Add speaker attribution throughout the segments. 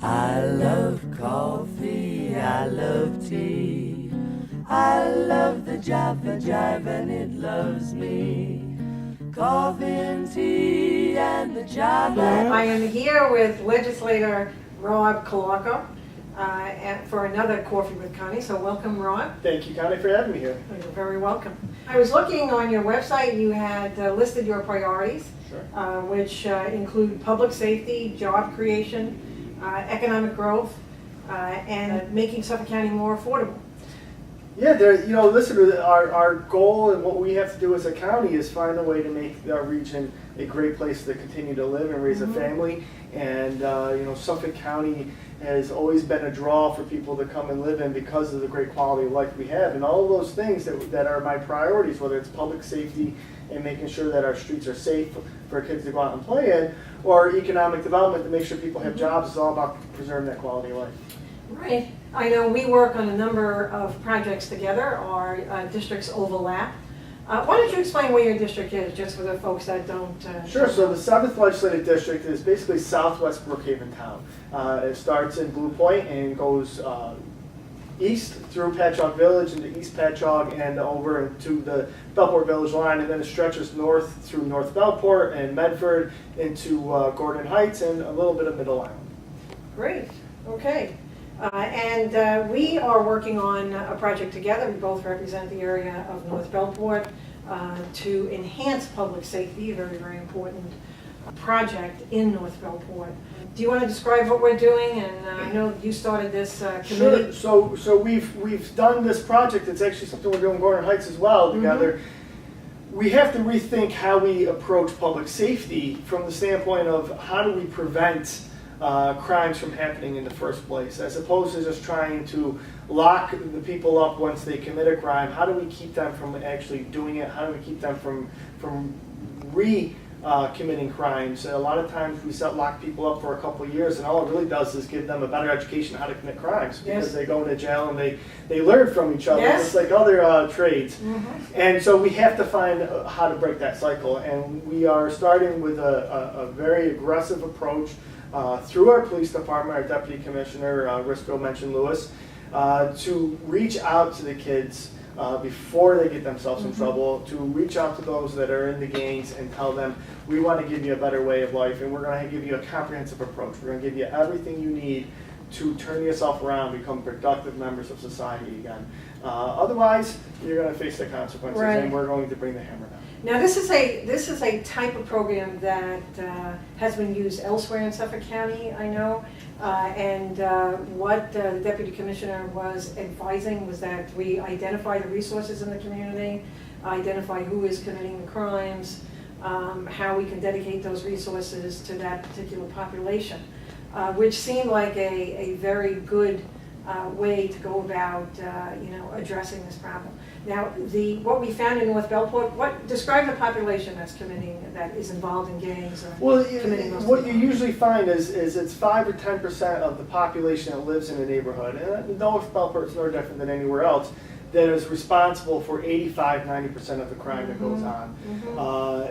Speaker 1: I love coffee, I love tea, I love the Java Jive and it loves me. Coffee and tea and the Java.
Speaker 2: I am here with Legislator Rob Calarco for another Coffee with Connie, so welcome, Rob.
Speaker 3: Thank you, Connie, for having me here.
Speaker 2: You're very welcome. I was looking on your website, you had listed your priorities,
Speaker 3: Sure.
Speaker 2: which include public safety, job creation, economic growth, and making Suffolk County more affordable.
Speaker 3: Yeah, listen, our goal and what we have to do as a county is find a way to make our region a great place to continue to live and raise a family. And, Suffolk County has always been a draw for people to come and live in because of the great quality of life we have. And all of those things that are my priorities, whether it's public safety and making sure that our streets are safe for kids to go out and play in, or economic development to make sure people have jobs, is all about preserving that quality of life.
Speaker 2: Right. I know we work on a number of projects together. Our districts overlap. Why don't you explain where your district is, just for the folks that don't...
Speaker 3: Sure. So the 7th Legislative District is basically southwest Brookhaven town. It starts in Blue Point and goes east through Patchogue Village into East Patchogue and over into the Bellport Village line, and then it stretches north through North Bellport and Medford into Gordon Heights and a little bit of Middle Island.
Speaker 2: Great. Okay. And we are working on a project together. We both represent the area of North Bellport to enhance public safety, a very, very important project in North Bellport. Do you want to describe what we're doing? And I know you started this committee.
Speaker 3: Sure. So we've done this project. It's actually something we're doing in Gordon Heights as well together. We have to rethink how we approach public safety from the standpoint of how do we prevent crimes from happening in the first place, as opposed to just trying to lock the people up once they commit a crime. How do we keep them from actually doing it? How do we keep them from committing crimes? A lot of times we lock people up for a couple of years, and all it really does is give them a better education on how to commit crimes, because they go into jail and they learn from each other, just like other trades. And so we have to find how to break that cycle, and we are starting with a very aggressive approach through our police department, our deputy commissioner, Risco mentioned Lewis, to reach out to the kids before they get themselves in trouble, to reach out to those that are in the gangs and tell them, we want to give you a better way of life, and we're going to give you a comprehensive approach. We're going to give you everything you need to turn yourself around, become productive members of society again. Otherwise, you're going to face the consequences, and we're going to bring the hammer down.
Speaker 2: Now, this is a type of program that has been used elsewhere in Suffolk County, I know. And what the Deputy Commissioner was advising was that we identify the resources in the community, identify who is committing the crimes, how we can dedicate those resources to that particular population, which seemed like a very good way to go about addressing this problem. Now, what we found in North Bellport, describe the population that is involved in gangs or committing those.
Speaker 3: What you usually find is it's 5 or 10% of the population that lives in a neighborhood, and North Bellport is no different than anywhere else, that is responsible for 85–90% of the crime that goes on.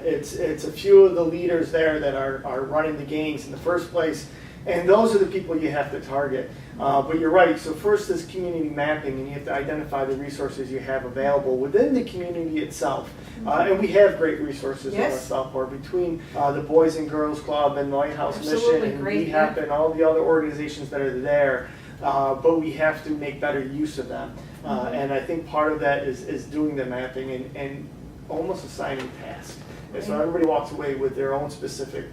Speaker 3: It's a few of the leaders there that are running the gangs in the first place, and those are the people you have to target. But you're right, so first is community mapping, and you have to identify the resources you have available within the community itself. And we have great resources in North Bellport between the Boys and Girls Club and Lighthouse Mission and REHAP and all the other organizations that are there. But we have to make better use of them. And I think part of that is doing the mapping and almost assigning tasks. And so everybody walks away with their own specific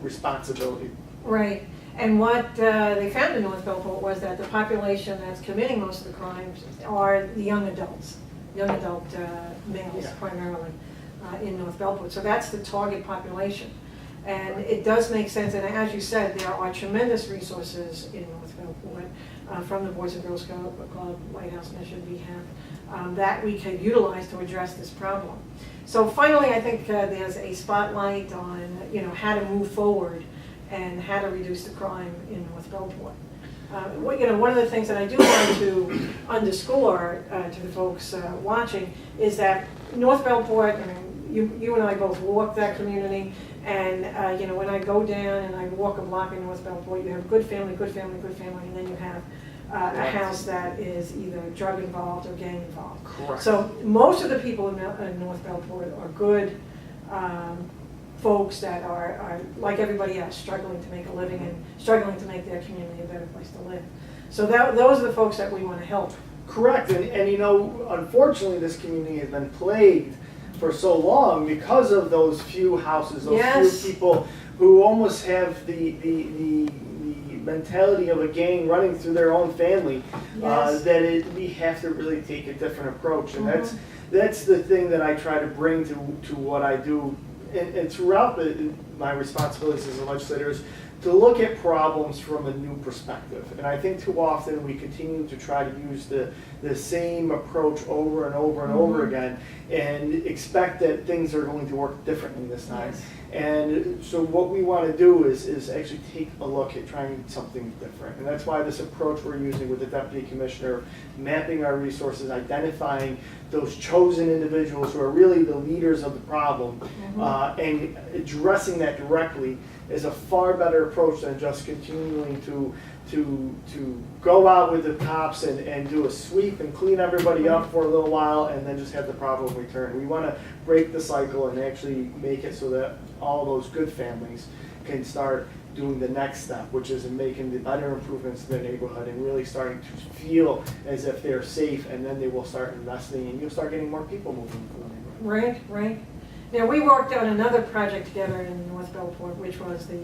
Speaker 3: responsibility.
Speaker 2: Right. And what they found in North Bellport was that the population that's committing most of the crimes are the young adult males primarily in North Bellport. So that's the target population. And it does make sense, and as you said, there are tremendous resources in North Bellport from the Boys and Girls Club, Lighthouse Mission, REHAP, that we can utilize to address this problem. So finally, I think there's a spotlight on how to move forward and how to reduce the crime in North Bellport. One of the things that I do want to underscore to the folks watching is that North Bellport, you and I both walk that community, and you know, when I go down and I walk a block in North Bellport, you have good family, good family, good family, and then you have a house that is either drug involved or gang involved.
Speaker 3: Correct.
Speaker 2: So most of the people in North Bellport are good folks that are like everybody else, struggling to make a living and struggling to make their community a better place to live. So those are the folks that we want to help.
Speaker 3: Correct, and you know, unfortunately, this community has been plagued for so long because of those few houses, those
Speaker 2: Yes.
Speaker 3: few people who almost have the mentality of a gang running through their own family.
Speaker 2: Yes.
Speaker 3: We have to really take a different approach, and
Speaker 2: Mhm.
Speaker 3: that's the thing that I try to bring to what I do, and throughout my responsibilities as a legislator is to look at problems from a new perspective. And I think too often we continue to try to use the same approach over and over and over
Speaker 2: Mhm.
Speaker 3: again and expect that things are going to work differently this time.
Speaker 2: Yes.
Speaker 3: And so what we want to do is actually take a look at trying something different. And that's why this approach we're using with the Deputy Commissioner, mapping our resources, identifying those chosen individuals who are really the leaders of the problem, and addressing that directly is a far better approach than just continuing to go out with the cops and do a sweep and clean everybody up for a little while and then just have the problem return. We want to break the cycle and actually make it so that all those good families can start doing the next step, which is in making the better improvements to their neighborhood and really starting to feel as if they're safe, and then they will start investing and you'll start getting more people moving into the neighborhood.
Speaker 2: Right. Now, we worked on another project together in North Bellport, which was the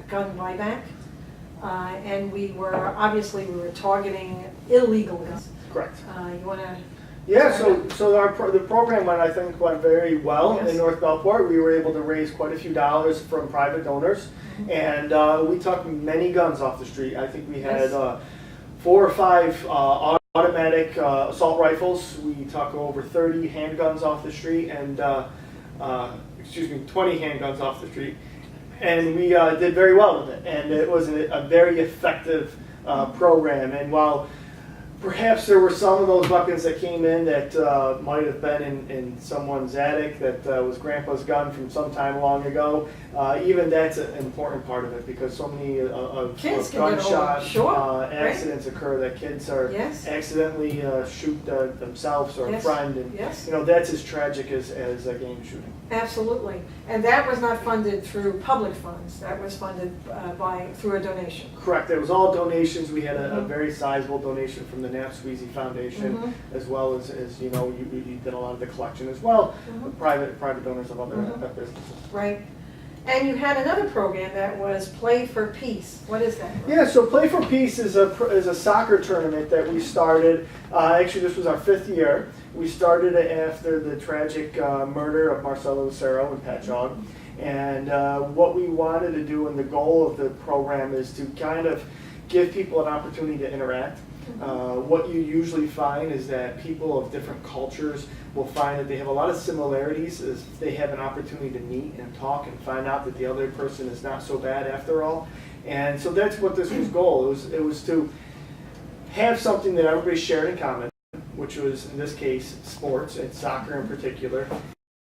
Speaker 2: gun buyback. And we were targeting illegal guns.
Speaker 3: Correct.
Speaker 2: You want to?
Speaker 3: Yeah, so the program went very well
Speaker 2: Yes.
Speaker 3: in North Bellport. We were able to raise quite a few dollars from private donors, and we took many guns off the street. I think we had
Speaker 2: Yes.
Speaker 3: 4 or 5 automatic assault rifles. We took over 30 handguns off the street, and 20 handguns off the street. And we did very well with it, and it was a very effective program. And while perhaps there were some of those weapons that came in that might have been in someone's attic that was Grandpa's gun from some time long ago, even that's an important part of it, because so many of
Speaker 2: Kids can get
Speaker 3: gunshot
Speaker 2: Sure,
Speaker 3: accidents occur that kids are
Speaker 2: Yes.
Speaker 3: accidentally shoot themselves or
Speaker 2: Yes.
Speaker 3: a friend, and
Speaker 2: Yes.
Speaker 3: you know, that's as tragic as a game shooting.
Speaker 2: Absolutely. And that was not funded through public funds. That was funded through a donation.
Speaker 3: Correct. It was all donations. We had a
Speaker 2: Mhm.
Speaker 3: very sizable donation from the Nap Sweezy Foundation, as well as you know, you did a lot of the collection as well, with private donors of other businesses.
Speaker 2: Right. And you had another program that was Play for Peace. What is that?
Speaker 3: Yeah, so Play for Peace is a soccer tournament that we started. Actually, this was our 5th year. We started it after the tragic murder of Marcelo Lucero in Patchogue. And what we wanted to do, and the goal of the program, is to kind of give people an opportunity to interact. What you usually find is that people of different cultures will find that they have a lot of similarities as they have an opportunity to meet and talk and find out that the other person is not so bad after all. And so that's what this was goal. It was to have something that everybody shared in common, which was, in this case, sports, and soccer in particular,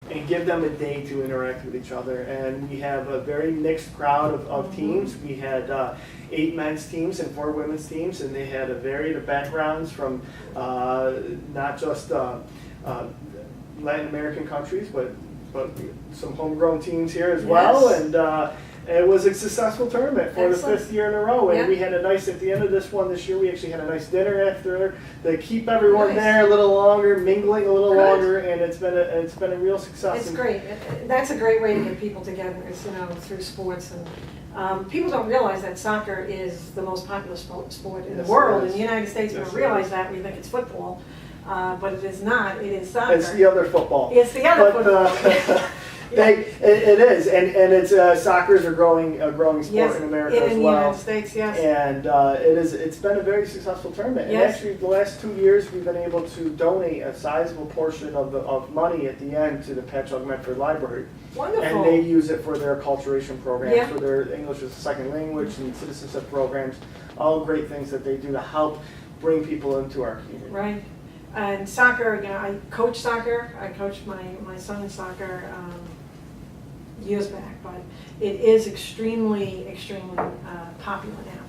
Speaker 3: and give them a day to interact with each other. And we have a very mixed crowd of teams. We had 8 men's teams and 4 women's teams, and they had a varied backgrounds from not just Latin American countries, but some homegrown teams here as well.
Speaker 2: Yes.
Speaker 3: And it was a successful tournament for
Speaker 2: Excellent.
Speaker 3: the 5th year in a row. And
Speaker 2: Yeah.
Speaker 3: we had a nice, at the end of this one this year, we actually had a nice dinner after to keep everyone
Speaker 2: Nice.
Speaker 3: there a little longer, mingling a little
Speaker 2: Good.
Speaker 3: longer, and it's been a real success.
Speaker 2: It's
Speaker 3: And-
Speaker 2: great. That's a great way to get people together, is, through sports. And people don't realize that soccer is the most popular sport in
Speaker 3: Yes,
Speaker 2: the world.
Speaker 3: it
Speaker 2: In
Speaker 3: is.
Speaker 2: the United States, we
Speaker 3: Yes,
Speaker 2: don't
Speaker 3: it
Speaker 2: realize
Speaker 3: is.
Speaker 2: that. We think it's football, but it is not. It is soccer.
Speaker 3: It's the other football.
Speaker 2: It's the other
Speaker 3: But,
Speaker 2: football.
Speaker 3: it is, and it's soccer is a growing sport
Speaker 2: Yes,
Speaker 3: in America
Speaker 2: in
Speaker 3: as
Speaker 2: the
Speaker 3: well.
Speaker 2: United States, yes.
Speaker 3: And it's been a very successful tournament. And
Speaker 2: Yes.
Speaker 3: actually, the last 2 years, we've been able to donate a sizable portion of money at the end to the Patchogue Medford Library.
Speaker 2: Wonderful.
Speaker 3: And they use it for their acculturation programs,
Speaker 2: Yeah.
Speaker 3: for their English as a second language and citizenship programs, all great things that they do to help bring people into our community.
Speaker 2: Right. And soccer, I coach soccer. I coached my son in soccer years back, but it is extremely popular now.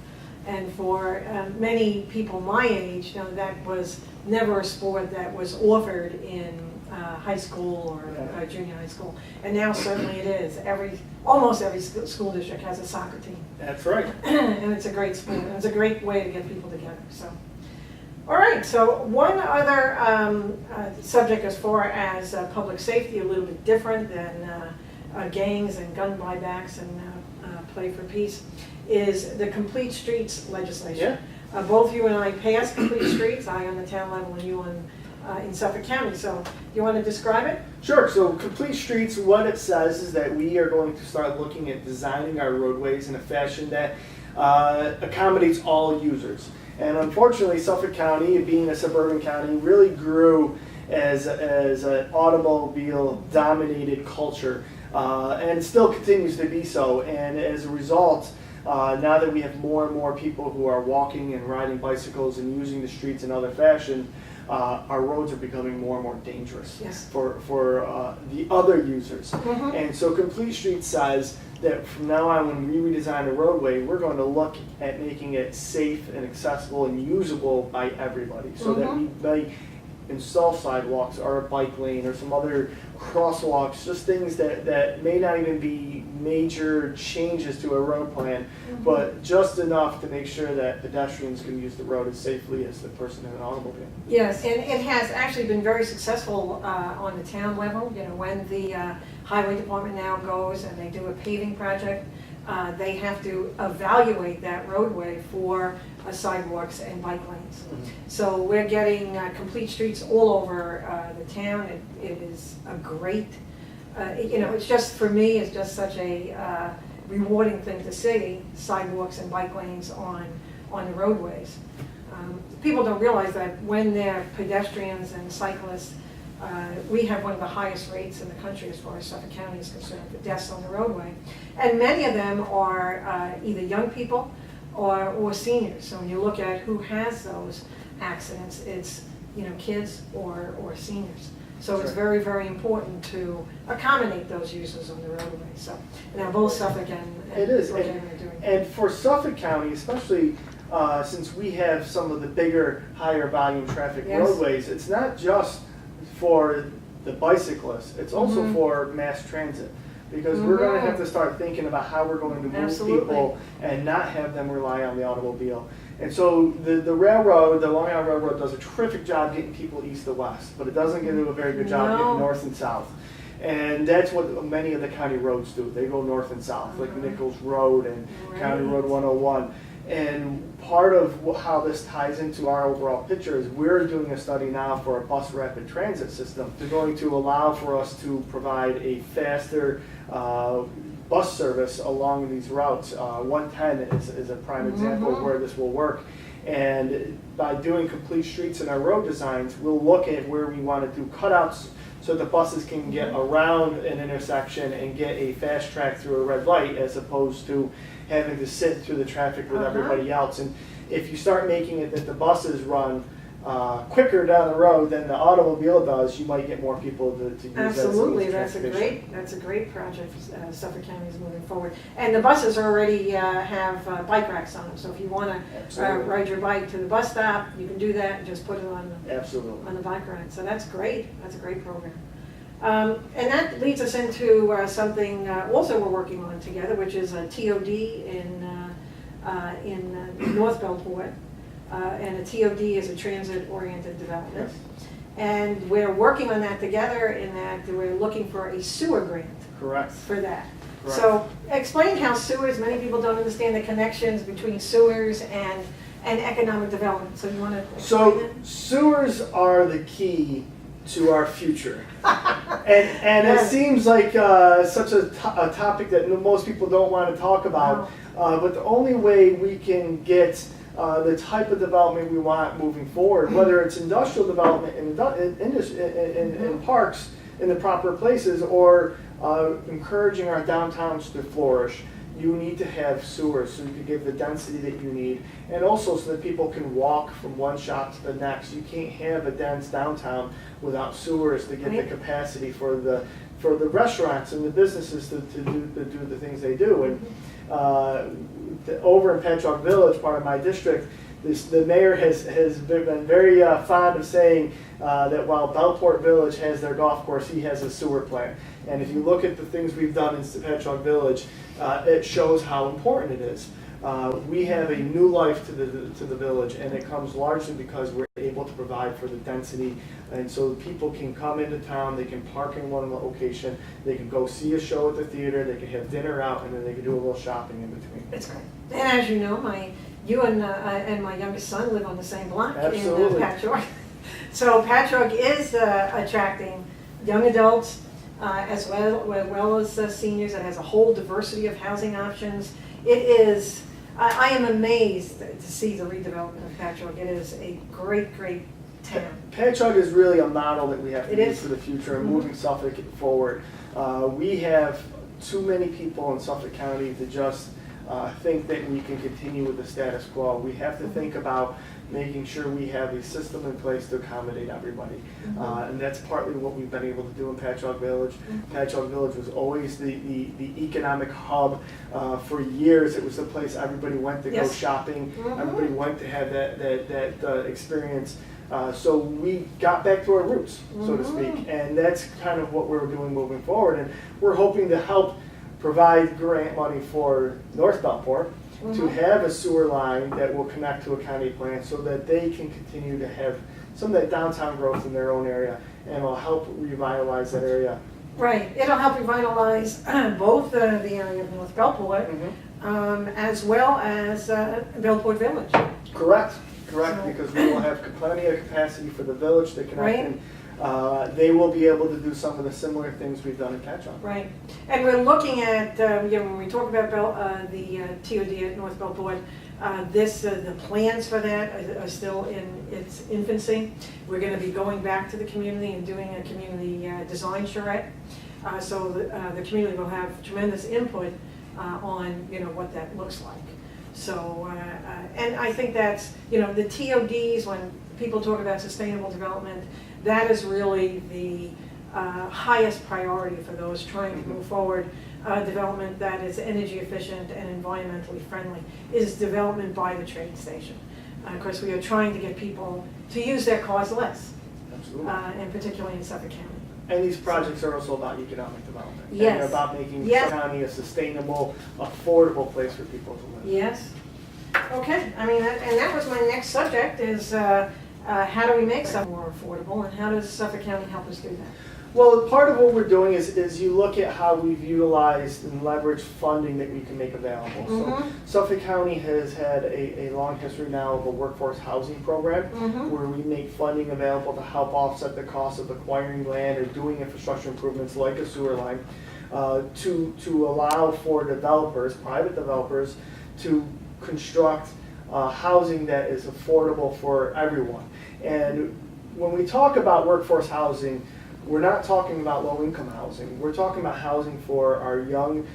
Speaker 2: And for many people my age, that was never a sport that was offered in high school or junior high school. And now certainly it is. Almost every school district has a soccer team.
Speaker 3: That's right.
Speaker 2: And it's a great sport. And it's a great way to get people together. So, all right. So one other subject as far as public safety, a little bit different than gangs and gun buybacks and play for peace, is the Complete Streets legislation.
Speaker 3: Yeah.
Speaker 2: Both you and I passed Complete Streets, I on the town level and you in Suffolk County. So you want to describe it?
Speaker 3: Sure. So Complete Streets, what it says is that we are going to start looking at designing our roadways in a fashion that accommodates all users. And unfortunately, Suffolk County, being a suburban county, really grew as an automobile-dominated culture, and still continues to be so. And as a result, now that we have more and more people who are walking and riding bicycles and using the streets in other fashion, our roads are becoming more and more dangerous for the other users.
Speaker 2: Mm-hmm.
Speaker 3: And so Complete Streets says that from now on, when we redesign a roadway, we're going to look at making it safe and accessible and usable by everybody, so that we may install sidewalks or a bike lane or some other crosswalks, just things that may not even be major changes to a road plan, but just enough to make sure that pedestrians can use the road as safely as the person in an automobile.
Speaker 2: Yes, and it has actually been very successful on the town level. When the highway department now goes and they do a paving project, they have to evaluate that roadway for sidewalks and bike lanes. So we're getting Complete Streets all over the town. It is a great, it's just, for me, it's just such a rewarding thing to see sidewalks and bike lanes on the roadways. People don't realize that when they're pedestrians and cyclists, we have one of the highest rates in the country as far as Suffolk County is concerned for deaths on the roadway. And many of them are either young people or seniors. So when you look at who has those accidents, it's kids or seniors. So it's very, very important to accommodate those users on the roadway. So now both Suffolk and
Speaker 3: it is.
Speaker 2: Brookhaven are doing it.
Speaker 3: And for Suffolk County, especially since we have some of the bigger, higher volume traffic roadways, it's not just for the bicyclists, it's also for mass transit. Because we're going to have to start thinking about how we're going to move people and not have them rely on the automobile. And so the railroad, the Long Island Railroad, does a terrific job getting people east to west, but it doesn't do a very good job getting north and south. And that's what many of the county roads do. They go north and south, like Nichols Road and County Road 101. And part of how this ties into our overall picture is we're doing a study now for a bus rapid transit system. They're going to allow for us to provide a faster bus service along these routes. 110 is a prime example of where this will work. And by doing Complete Streets in our road designs, we'll look at where we want to do cutouts so the buses can get around an intersection and get a fast track through a red light, as opposed to having to sit through the traffic with everybody else. And if you start making it that the buses run quicker down the road than the automobile does, you might get more people to use that.
Speaker 2: Absolutely, that's a great project. Suffolk County is moving forward, and the buses already have bike racks on them. So if you want to ride your bike to the bus stop, you can do that and just put it on the bike rack. So that's great. That's a great program. And that leads us into something also we're working on together, which is a TOD in North Bellport. And a TOD is a transit-oriented development. And we're working on that together in that we're looking for a sewer grant.
Speaker 3: Correct.
Speaker 2: For that. Correct. So explain how sewers, many people don't understand the connections between sewers and economic development. So you want to explain that? Sewers
Speaker 3: are the key to our future. and it seems like such a topic that most people don't want to talk about. No. But the only way we can get the type of development we want moving forward, whether it's industrial development in parks in the proper places, or encouraging our downtowns to flourish, you need to have sewers so you can give the density that you need, and also so that people can walk from one shop to the next. You can't have a dense downtown without sewers to get the capacity for for the restaurants and the businesses to do the things they do. And over in Patchogue Village, part of my district, the mayor has been very fond of saying that while Bellport Village has their golf course, he has a sewer plant. And if you look at the things we've done in Patchogue Village, it shows how important it is. We have a new life to the village, and it comes largely because we're able to provide for the density, and so people can come into town, they can park in one location, they can go see a show at the theater, they can have dinner out, and then they can do a little shopping in between.
Speaker 2: It's great. And as you know, you and my youngest son live on the same block
Speaker 3: Absolutely.
Speaker 2: in Patchogue. So Patchogue is attracting young adults as well as seniors. It has a whole diversity of housing options. It is, I am amazed to see the redevelopment of Patchogue. It is a great town.
Speaker 3: Patchogue is really a model that we have to use for the future and
Speaker 2: Mm-hmm.
Speaker 3: moving Suffolk forward. We have too many people in Suffolk County to just think that we can continue with the status quo. We have to think about making sure we have a system in place to accommodate everybody. And that's partly what we've been able to do in Patchogue Village. Patchogue Village was always the economic hub. For years, it was the place everybody went to go shopping. Everybody went to have that experience. So we got back to our roots, so to speak. And that's kind of what we're doing moving forward. And we're hoping to help provide grant money for North Bellport to have a sewer line that will connect to a county plant so that they can continue to have some of that downtown growth in their own area, and will help revitalize that area.
Speaker 2: Right. It'll help revitalize both the area of North Bellport as well as Bellport Village.
Speaker 3: Correct,
Speaker 2: So-
Speaker 3: because we will have plenty of capacity for the village to connect,
Speaker 2: Right.
Speaker 3: and they will be able to do some of the similar things we've done in Patchogue.
Speaker 2: Right. And we're looking at, when we talk about the TOD at North Bellport, the plans for that are still in its infancy. We're going to be going back to the community and doing a community design charrette. So the community will have tremendous input on, what that looks like. So, and I think that's, the TODs, when people talk about sustainable development, that is really the highest priority for those trying to move forward. Development that is energy efficient and environmentally friendly is development by the train station. Of course, we are trying to get people to use their cars less,
Speaker 3: Absolutely.
Speaker 2: and particularly in Suffolk County.
Speaker 3: And these projects are also about economic development.
Speaker 2: Yes.
Speaker 3: And they're about making
Speaker 2: Yes.
Speaker 3: Suffolk County a sustainable, affordable place for people to live.
Speaker 2: Yes. Okay, and that was my next subject is how do we make Suffolk more affordable, and how does Suffolk County help us do that?
Speaker 3: Well, part of what we're doing is you look at how we've utilized and leveraged funding that we can make available. So Suffolk County has had a long history now of a workforce housing program where we make funding available to help offset the cost of acquiring land or doing infrastructure improvements like a sewer line to allow for developers, private developers, to construct housing that is affordable for everyone. And when we talk about workforce housing, we're not talking about low-income housing. We're talking about housing for our young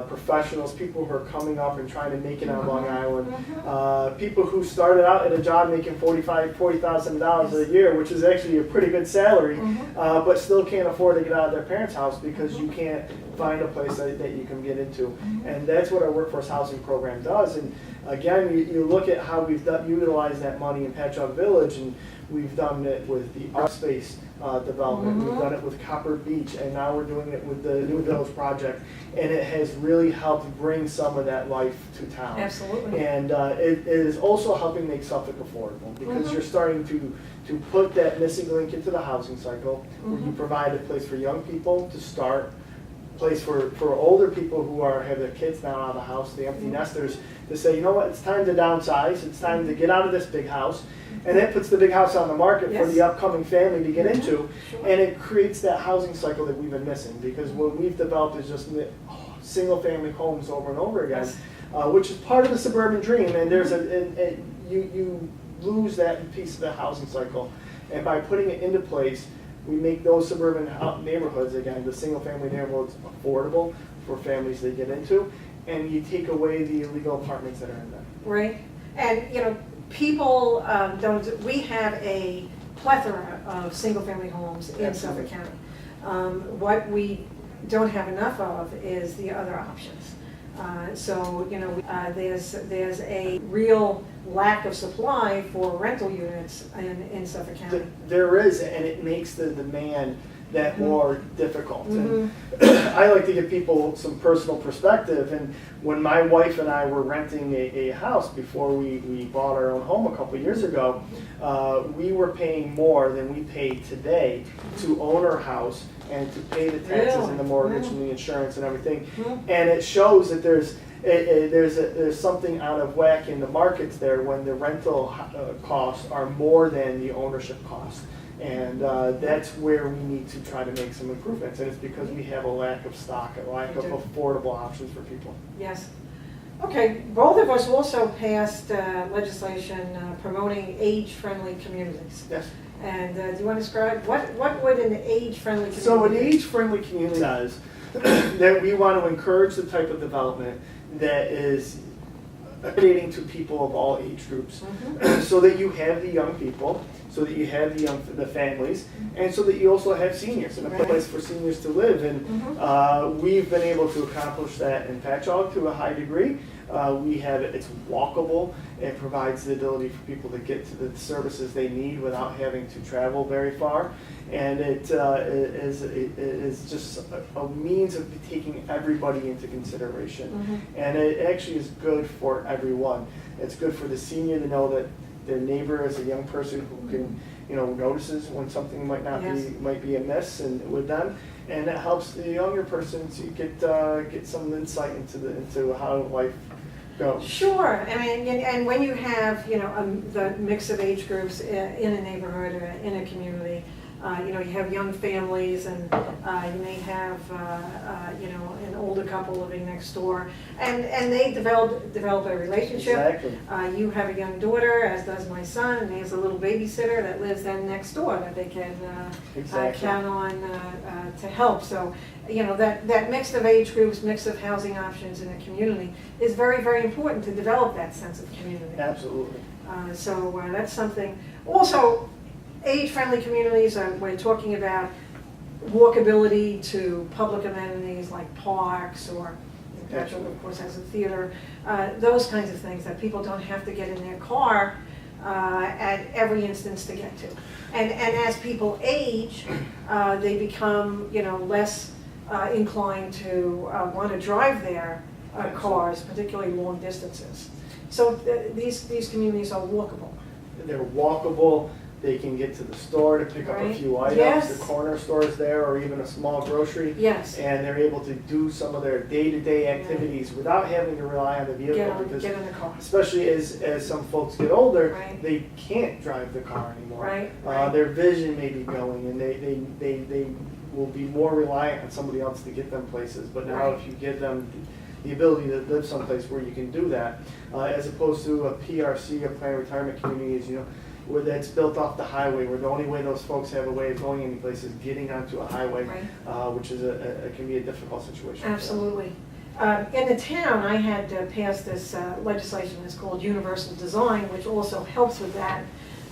Speaker 3: professionals, people who are coming up and trying to make it on Long Island, people who started out at a job making $40,000 a year, which is actually a pretty good salary, but still can't afford to get out of their parents' house because you can't find a place that you can get into. And that's what our workforce housing program does. And again, you look at how we've utilized that money in Patchogue Village, and we've done it with the art space development. We've done it with Copper Beach, and now we're doing it with the New Village project. And it has really helped bring some of that life to town.
Speaker 2: Absolutely.
Speaker 3: And it is also helping make Suffolk affordable because you're starting to put that missing link into the housing cycle where you provide a place for young people to start, place for older people who have their kids now out of the house, the empty nesters, to say, you know what, it's time to downsize, it's time to get out of this big house. And that puts the big house on the market for the upcoming family to get into. And it creates that housing cycle that we've been missing, because what we've developed is just single family homes over and over again, which is part of the suburban dream. And there's you lose that piece of the housing cycle. And by putting it into place, we make those suburban neighborhoods, again, the single family neighborhoods, affordable for families to get into. And you take away the illegal apartments that are in them.
Speaker 2: Right. And, people we have a plethora of single-family homes in Suffolk County. What we don't have enough of is the other options. So, you know, there's a real lack of supply for rental units in Suffolk County.
Speaker 3: There is, and it makes the demand that more difficult.
Speaker 2: Mhm.
Speaker 3: And I like to give people some personal perspective. And when my wife and I were renting a house before we bought our own home a couple years ago, we were paying more than we pay today to own our house and to pay the taxes
Speaker 2: Really?
Speaker 3: and the mortgage and the insurance and everything.
Speaker 2: Mhm.
Speaker 3: And it shows that there's something out of whack in the markets there when the rental costs are more than the ownership costs. And that's where we need to try to make some improvements. And it's because we have a lack of stock, a lack of affordable options for people.
Speaker 2: Yes. Okay, both of us also passed legislation promoting age-friendly communities.
Speaker 3: Yes.
Speaker 2: And do you want to describe, what would an age-friendly community?
Speaker 3: So an age-friendly community says that we want to encourage the type of development that is accommodating to people of all age groups, so that you have the young people, so that you have the families, and so that you also have seniors and a place for seniors to live. And we've been able to accomplish that in Patchogue to a high degree. It's walkable. It provides the ability for people to get to the services they need without having to travel very far. And it is just a means of taking everybody into consideration. And it actually is good for everyone. It's good for the senior to know that their neighbor is a young person who can, notices when something might be amiss and with them, and it helps the younger person to get some insight into how life goes.
Speaker 2: Sure. I mean, and when you have, the mix of age groups in a neighborhood or in a community, you have young families, and you may have, an older couple living next door, and they develop a relationship.
Speaker 3: Exactly.
Speaker 2: You have a young daughter, as does my son, and he has a little babysitter that lives then next door that they can count on to help. So, that mix of age groups, mix of housing options in a community is very, very important to develop that sense of community.
Speaker 3: Absolutely.
Speaker 2: So that's something. Also, age-friendly communities, we're talking about walkability to public amenities like parks, or Patchogue, of course, has a theater, those kinds of things that people don't have to get in their car at every instance to get to. And as people age, they become, less inclined to want to drive their cars, particularly long distances. So these communities are walkable.
Speaker 3: They're walkable. They can get to the store to pick up a few items.
Speaker 2: Yes.
Speaker 3: The corner stores there, or even a small grocery.
Speaker 2: Yes.
Speaker 3: And they're able to do some of their day-to-day activities without having to rely on the vehicle.
Speaker 2: Get in the car.
Speaker 3: Especially as some folks get older,
Speaker 2: Right.
Speaker 3: they can't drive the car anymore.
Speaker 2: Right.
Speaker 3: Their vision may be going, and they will be more reliant on somebody else to get them places. But now,
Speaker 2: Right.
Speaker 3: if you give them the ability to live someplace where you can do that, as opposed to a PRC, a planned retirement community, is where that's built off the highway, where the only way those folks have a way of going any place is getting onto a highway, which is can be a difficult situation.
Speaker 2: Absolutely. In the town, I had passed this legislation that's called Universal Design, which also helps with that.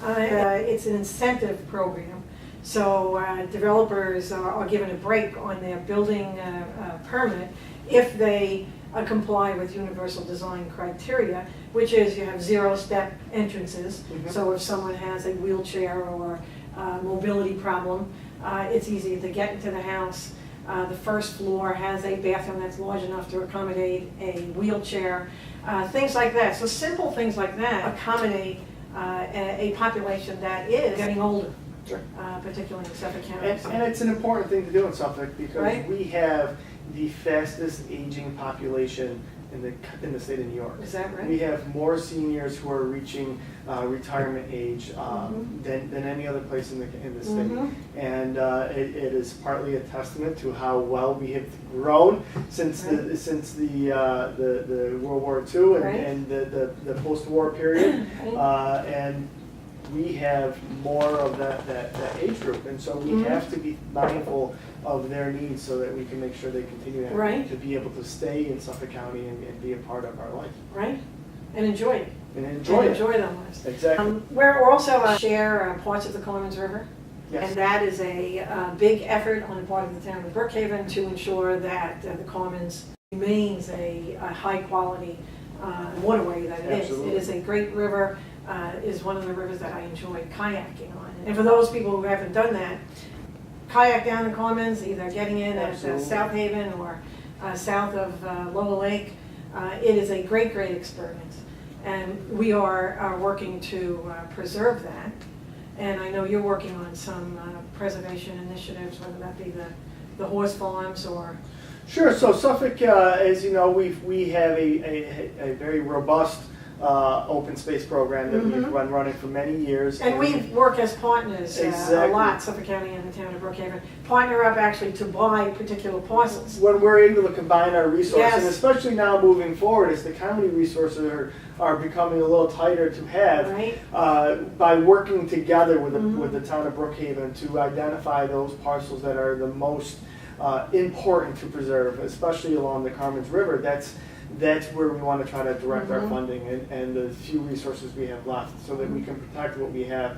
Speaker 2: It's an incentive program. So developers are given a break on their building permit if they comply with universal design criteria, which is you have zero-step entrances. So if someone has a wheelchair or mobility problem, it's easy to get into the house. The first floor has a bathroom that's large enough to accommodate a wheelchair, things like that. So simple things like that accommodate a population that is getting older.
Speaker 3: Sure.
Speaker 2: Particularly in Suffolk County.
Speaker 3: And it's an important thing to do in Suffolk, because we have the fastest aging population in the state of New York.
Speaker 2: Is that right?
Speaker 3: We have more seniors who are reaching retirement age than any other place in the state. And it is partly a testament to how well we have grown since the World War II and the post-war period. And we have more of that age group, and so we have to be mindful of their needs so that we can make sure they continue to be able to stay in Suffolk County and be a part of our life.
Speaker 2: Right, and enjoy it.
Speaker 3: And enjoy
Speaker 2: their lives.
Speaker 3: Exactly.
Speaker 2: We're also share parts of the Coleman's River.
Speaker 3: Yes.
Speaker 2: And that is a big effort on the part of the town of Brookhaven to ensure that the Commons remains a high-quality waterway that it is.
Speaker 3: Absolutely.
Speaker 2: It is a great river, is one of the rivers that I enjoy kayaking on. And for those people who haven't done that, kayak down the Commons, either getting in
Speaker 3: Absolutely.
Speaker 2: at South Haven or south of Lower Lake. It is a great, great experience. And we are working to preserve that. And I know you're working on some preservation initiatives, whether that be the horse farms or...
Speaker 3: Sure. So Suffolk, as you know, we have a very robust open space program that we've been running for many years.
Speaker 2: And we work as partners
Speaker 3: Exactly.
Speaker 2: a lot, Suffolk County and the town of Brookhaven. Partner up actually to buy particular parcels.
Speaker 3: When we're able to combine our resources,
Speaker 2: Yes.
Speaker 3: and especially now moving forward as the county resources are becoming a little tighter to have,
Speaker 2: Right.
Speaker 3: By working together with
Speaker 2: Mm-hmm.
Speaker 3: the town of Brookhaven to identify those parcels that are the most important to preserve, especially along the Carmen's River. That's where we want to try to direct our
Speaker 2: Mhm.
Speaker 3: funding and the few resources we have left so that we can protect what we have.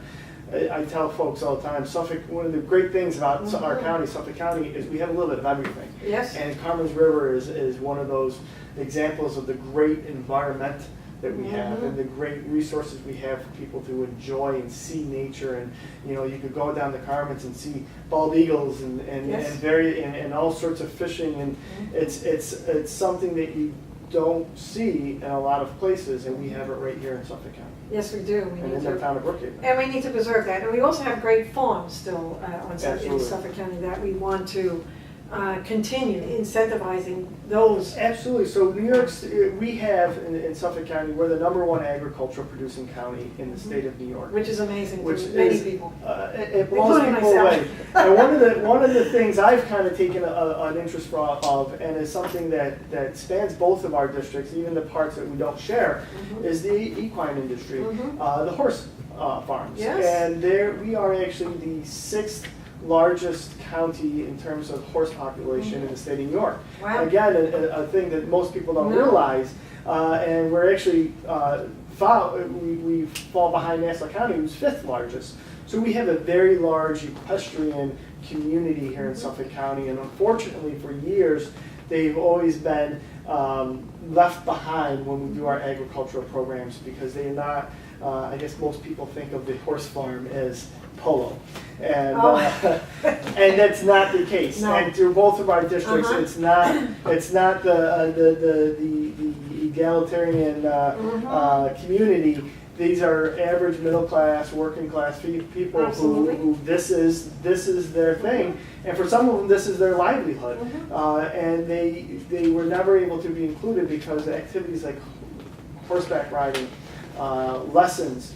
Speaker 3: I tell folks all the time, Suffolk, one of the great things about our county, Suffolk County, is we have a little bit of everything.
Speaker 2: Yes.
Speaker 3: And Carmen's River is one of those examples of the great environment that we have and the great resources we have for people to enjoy and see nature. And you know, you could go down the Carmen's and see bald eagles and
Speaker 2: Yes.
Speaker 3: and all sorts of fishing, and it's something that you don't see in a lot of places, and we have it right here in Suffolk County
Speaker 2: Yes, we do. We
Speaker 3: and
Speaker 2: need
Speaker 3: in the
Speaker 2: to.
Speaker 3: town of Brookhaven.
Speaker 2: And we need to preserve that. And we also have great farms still in
Speaker 3: Absolutely.
Speaker 2: Suffolk County that we want to continue incentivizing those.
Speaker 3: Absolutely. So New York, we have in Suffolk County, we're the #1 agricultural producing county in the state of New York.
Speaker 2: Which is amazing
Speaker 3: Which
Speaker 2: to many
Speaker 3: is,
Speaker 2: people.
Speaker 3: It blows
Speaker 2: Including
Speaker 3: people
Speaker 2: myself.
Speaker 3: away. And one of the things I've kind of taken an interest of, and is something that spans both of our districts, even the parts that we don't share, is the equine industry, the horse farms.
Speaker 2: Yes.
Speaker 3: And there we are actually the 6th largest county in terms of horse population in the state of New York.
Speaker 2: Wow.
Speaker 3: Again, a thing that most people don't
Speaker 2: No.
Speaker 3: realize, and we're actually we fall behind Nassau County, who's 5th largest. So we have a very large equestrian community here in Suffolk County, and unfortunately for years, they've always been left behind when we do our agricultural programs because they're not, I guess most people think of the horse farm as polo. And, and that's not the case.
Speaker 2: No.
Speaker 3: And through both of our districts, it's not the egalitarian community. These are average middle class, working class people who this is their thing, and for some of them this is their livelihood, and they were never able to be included because activities like horseback riding, lessons,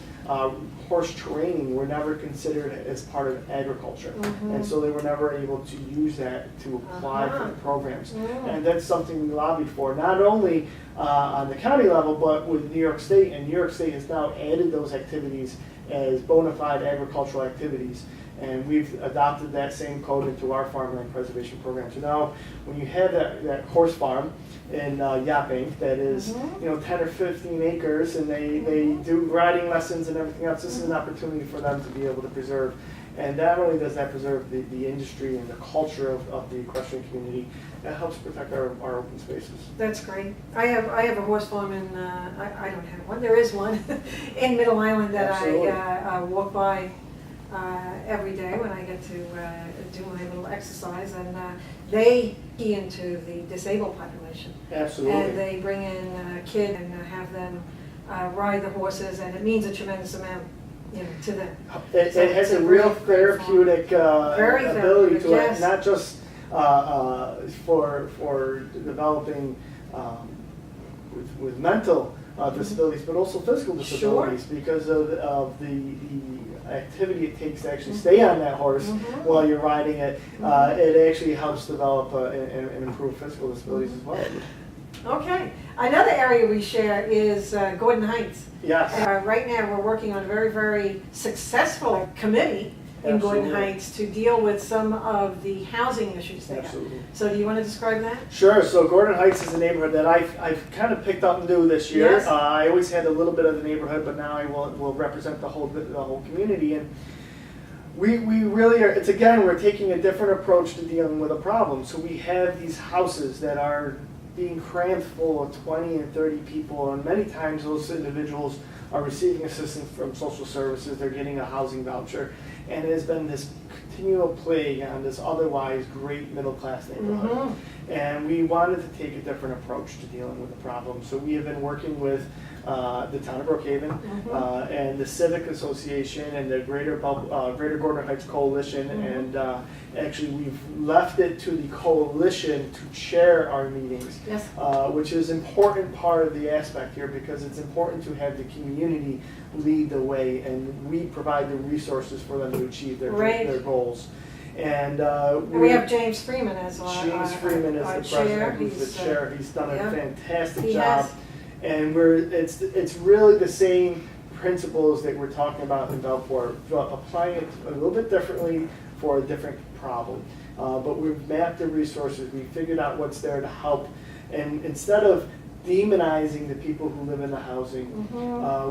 Speaker 3: horse training were never considered as part of agriculture, and so they were never able to use that to apply for the programs. And that's something we lobbied for, not only on the county level, but with New York State, and New York State has now added those activities as bona fide agricultural activities. And we've adopted that same code into our farmland preservation program. So now, when you have that horse farm in Yapping that is 10 or 15 acres, and they do riding lessons and everything else, this is an opportunity for them to be able to preserve. And not only does that preserve the industry and the culture of the equestrian community, that helps protect our open spaces.
Speaker 2: That's great. I have a horse farm in, I don't have one, there is one in Middle Island that
Speaker 3: Absolutely.
Speaker 2: I walk by every day when I get to do my little exercise, and they key into the disabled population.
Speaker 3: Absolutely.
Speaker 2: And they bring in kids and have them ride the horses, and it means a tremendous amount, to them.
Speaker 3: It
Speaker 2: So
Speaker 3: has
Speaker 2: it's
Speaker 3: a
Speaker 2: a
Speaker 3: real
Speaker 2: great farm.
Speaker 3: therapeutic
Speaker 2: Very
Speaker 3: ability to
Speaker 2: therapeutic,
Speaker 3: it, not just for developing with mental disabilities, but also physical disabilities because of the activity it takes to actually stay on that horse while you're riding it. It actually helps develop and improve physical disabilities as well.
Speaker 2: Okay. Another area we share is Gordon Heights.
Speaker 3: Yes.
Speaker 2: Right now, we're working on a very, very successful committee in Gordon
Speaker 3: Absolutely.
Speaker 2: Heights to deal with some of the housing issues there.
Speaker 3: Absolutely.
Speaker 2: So do you want to describe that?
Speaker 3: Sure. So Gordon Heights is a neighborhood that I've kind of picked up new this year.
Speaker 2: Yes.
Speaker 3: I always had a little bit of the neighborhood, but now I will represent the whole community. And We really are, it's again, we're taking a different approach to dealing with a problem. So we have these houses that are being crammed full of 20 and 30 people, and many times those individuals are receiving assistance from social services, they're getting a housing voucher, and it has been this continual plague on this otherwise great middle-class neighborhood. And we wanted to take a different approach to dealing with the problem. So we have been working with the town of Brookhaven and the Civic Association and the Greater Gordon Heights Coalition, and actually we've left it to the coalition to chair our meetings,
Speaker 2: Yes.
Speaker 3: which is an important part of the aspect here, because it's important to have the community lead the way, and we provide the resources for them to achieve their goals. And
Speaker 2: we have James Freeman as our
Speaker 3: James Freeman is
Speaker 2: our
Speaker 3: the
Speaker 2: chair.
Speaker 3: president, who's the chair. He's done a fantastic
Speaker 2: He
Speaker 3: job.
Speaker 2: has.
Speaker 3: And it's really the same principles that we're talking about in Bellport, applying it a little bit differently for a different problem. But we've mapped the resources, we figured out what's there to help, and instead of demonizing the people who live in the housing,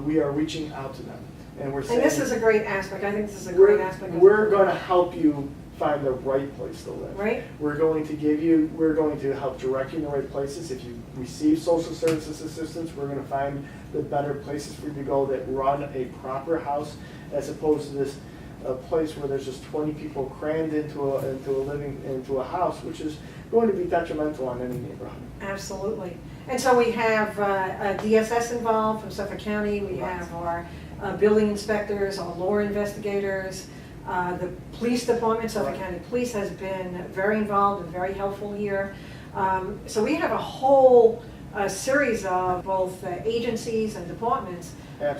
Speaker 3: we are reaching out to them. And we're saying,
Speaker 2: and this is a great aspect. I think this is a great aspect.
Speaker 3: We're going to help you find the right place to live.
Speaker 2: Right.
Speaker 3: We're going to help direct you in the right places. If you receive social services assistance, we're going to find the better places for you to go that run a proper house, as opposed to this place where there's just 20 people crammed into a house, which is going to be detrimental on any neighborhood.
Speaker 2: Absolutely. And so we have DSS involved from Suffolk County. We have our building inspectors, our law investigators. The police department, Suffolk County Police, has been very involved and very helpful here. So we have a whole series of both agencies and departments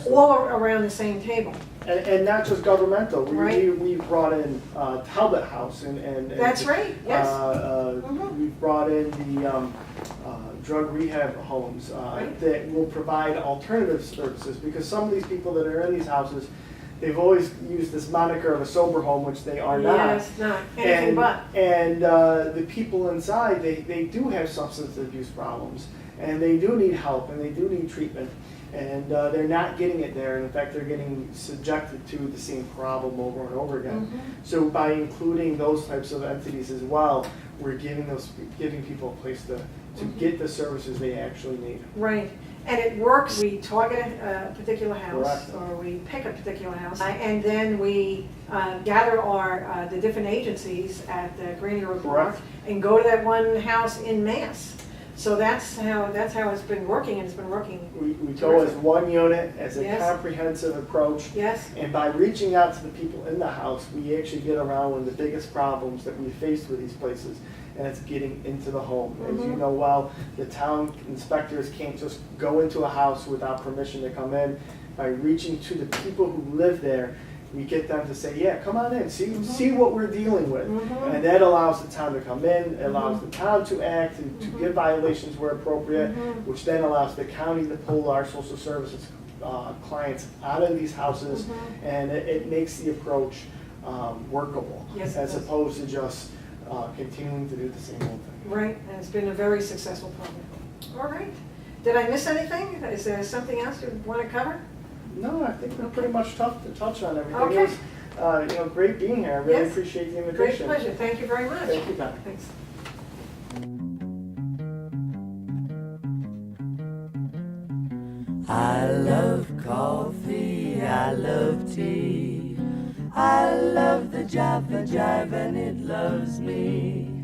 Speaker 2: all around the same table.
Speaker 3: And not just governmental. We brought in Talbot House and
Speaker 2: that's right. Yes.
Speaker 3: We've brought in the drug rehab homes that will provide alternative services, because some of these people that are in these houses, they've always used this moniker of a sober home, which they are not.
Speaker 2: Yes, not anything but.
Speaker 3: And the people inside, they do have substance abuse problems, and they do need help, and they do need treatment, and they're not getting it there. In fact, they're getting subjected to the same problem over and over again. So by including those types of entities as well, we're giving people a place to get the services they actually need.
Speaker 2: Right. And it works. We target a particular house,
Speaker 3: Correct.
Speaker 2: or we pick a particular house, and then we gather the different agencies at Granny Road Park and go to that one house in mass. So that's how it's been working, and it's been working.
Speaker 3: We go as one unit, as a comprehensive approach.
Speaker 2: Yes.
Speaker 3: And by reaching out to the people in the house, we actually get around one of the biggest problems that we face with these places, and it's getting into the home. As you know well, the town inspectors can't just go into a house without permission to come in. By reaching to the people who live there, we get them to say, yeah, come on in, see what we're dealing with. And that allows the town to come in, it allows the town to act and to give violations where appropriate, which then allows the county to pull our social services clients out of these houses, and it makes the approach workable, as opposed to just continuing to do the same old thing.
Speaker 2: Right, and it's been a very successful program. All right. Did I miss anything? Is there something else you want to cover?
Speaker 3: No, I think we're pretty much touched on everything.
Speaker 2: Okay.
Speaker 3: It was great being here. I really appreciate the invitation.
Speaker 2: Great pleasure. Thank you very much.
Speaker 3: Thank you, Connie.
Speaker 2: Thanks.
Speaker 1: I love coffee, I love tea, I love the Java Jive and it loves me.